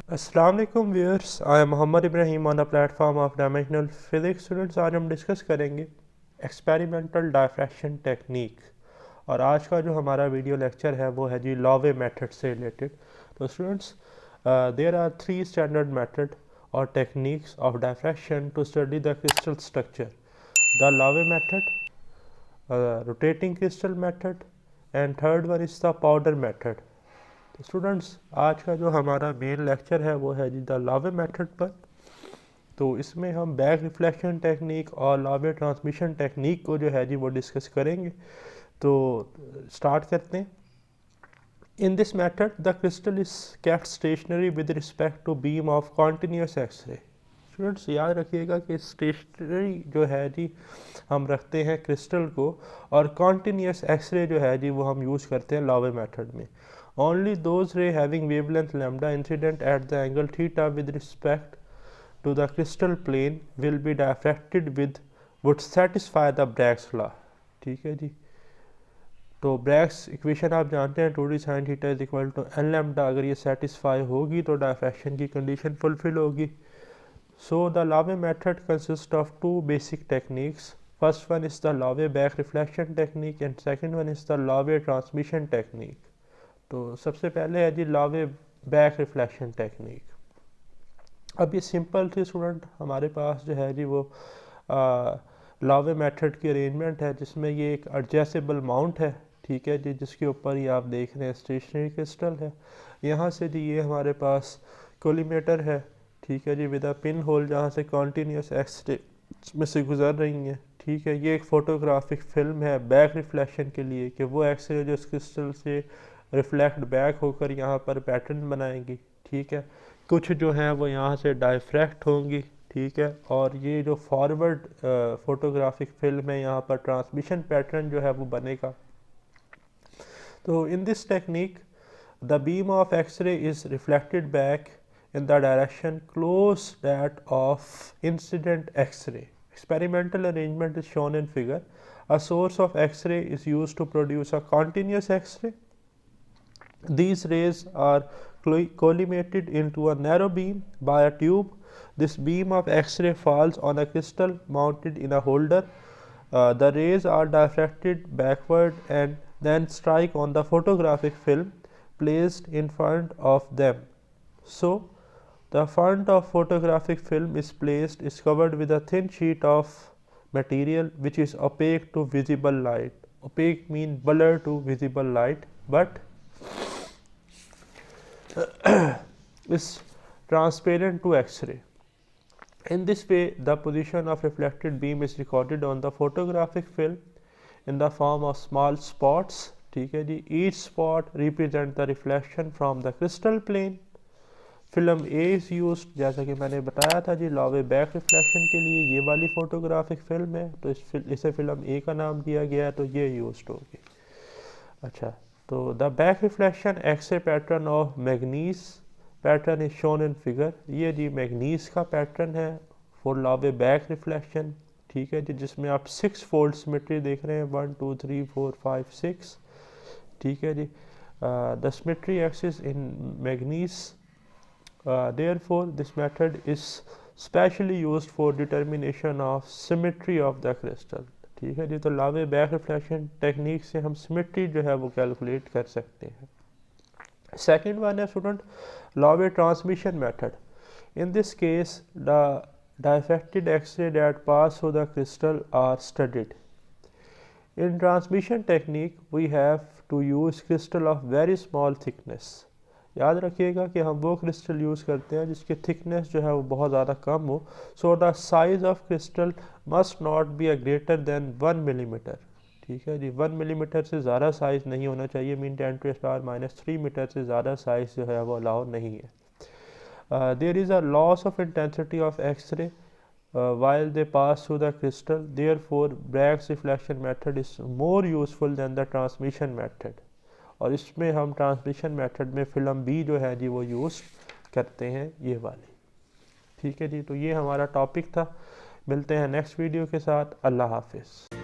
अस्सलाम वालेकुम viewers, I am Mohammad Ibrahim on the platform of dimensional physics. Students, आज हम डिस्कस करेंगे एक्सपेरिमेंटल डायफ्रैक्शन टेक्निक। और आज का जो हमारा वीडियो लेक्चर है वो है जी लॉवे मेथड से रिलेटेड। तो students, there are 3 standard method और techniques of diffraction to study the crystal structure: the Laue method, rotating crystal method, and third one is the powder method. तो स्टूडेंट्स, आज का जो हमारा मेन लेक्चर है वो है जी द लावे मेथड पर। तो इसमें हम बैक रिफ्लेक्शन टेक्निक और लावे ट्रांसमिशन टेक्निक को जो है जी वो डिस्कस करेंगे। तो स्टार्ट करते हैं। In this method the crystal is kept stationary with respect to beam of continuous X-ray. Students, याद रखिएगा कि स्टेशनरी जो है जी हम रखते हैं क्रिस्टल को, और कॉन्टीन्यूस एक्सरे जो है जी वो हम यूज़ करते हैं लावे मेथड में। Only those ray having wavelength lambda incident at the angle theta with respect to the crystal plane will be diffracted with would satisfy the Bragg's law। ठीक है जी। तो ब्रैग्स इक्वेशन आप जानते हैं, 2d sin theta is equal to n lambda. अगर ये satisfy होगी तो डायफ्रैक्शन की कंडीशन फुलफिल होगी। So the Laue method consist of 2 basic techniques. First one is the Laue back reflection technique and second one is the Laue transmission technique. तो सबसे पहले है जी लावे बैक रिफ्लेक्शन टेक्निक। अब ये सिंपल थी स्टूडेंट, हमारे पास जो है जी वो लावे मेथड की अरेंजमेंट है जिसमें ये एक एडजस्टेबल माउंट है। ठीक है जी, जिसके ऊपर ये आप देख रहे हैं स्टेशनरी क्रिस्टल है। यहाँ से जी ये हमारे पास कोलीमेटर है। ठीक है जी, विद अ पिन होल जहाँ से कॉन्टीन्यूस एक्सरे में से गुजर रही हैं। ठीक है, ये एक फोटोग्राफिक फिल्म है बैक रिफ्लेक्शन के लिए कि वो एक्सरे जो इस क्रिस्टल से रिफ्लेक्ट बैक होकर यहाँ पर पैटर्न बनाएंगी। ठीक है, कुछ जो हैं वो यहाँ से डायफ्रैक्ट होंगी। ठीक है, और ये जो फॉरवर्ड फोटोग्राफिक फिल्म है यहाँ पर ट्रांसमिशन पैटर्न जो है वो बनेगा। तो in this technique the beam of X-ray is reflected back in the direction close that of incident X-ray. Experimental arrangement is shown in figure. A source of X-ray is used to produce a continuous X-ray. These rays are collimated into a narrow beam by a tube. This beam of X-ray falls on a crystal mounted in a holder. The rays are diffracted backward and then strike on the photographic film placed in front of them. So, the front of photographic film is covered with a thin sheet of material which is opaque to visible light. Opaque means blur to visible light, but is transparent to X-ray. In this way, the position of reflected beam is recorded on the photographic film in the form of small spots. ठीक है जी, each spot represents the reflection from the crystal plane. Film A is used, जैसा कि मैंने बताया था जी लावे back reflection के लिए ये वाली फोटोग्राफिक फिल्म है, तो इसे फिल्म ए का नाम दिया गया है, तो ये यूज्ड होगी। अच्छा, तो the back reflection X-ray pattern of manganese pattern is shown in figure. ये जी मैग्नीज का पैटर्न है फॉर लावे बैक रिफ्लेक्शन। ठीक है जी, जिसमें आप 6 फोल्ड सिमेट्री देख रहे हैं, 1 2 3 4 5 6। ठीक है जी, the symmetry axis in manganese. Therefore, this method is specially used for determination of symmetry of the crystal। ठीक है जी, तो लावे बैक रिफ्लेक्शन टेक्निक से हम सिमेट्री जो है वो कैलकुलेट कर सकते हैं। सेकेंड वन है स्टूडेंट लावे transmission method. In this case the diffracted X-ray that pass through the crystal are studied. In transmission technique, we have to use crystal of very small thickness। याद रखिएगा कि हम वो क्रिस्टल यूज़ करते हैं जिसकी थिकनेस जो है वो बहुत ज़्यादा कम हो। So the size of crystal must not be a greater than 1 millimetre. ठीक है जी, 1 मिलीमीटर से ज़्यादा साइज़ नहीं होना चाहिए, मीन 10⁻³ मीटर से ज़्यादा साइज़ जो है वो अलाउ नहीं है। There is a loss of intensity of X-ray while they pass through the crystal. Therefore, Bragg's reflection method is more useful than the transmission method। और इसमें हम ट्रांसमिशन मेथड में फिल्म बी जो है जी वो यूज़ करते हैं, ये वाली। ठीक है जी, तो ये हमारा टॉपिक था। मिलते हैं नेक्स्ट वीडियो के साथ। अल्लाह हाफिज़।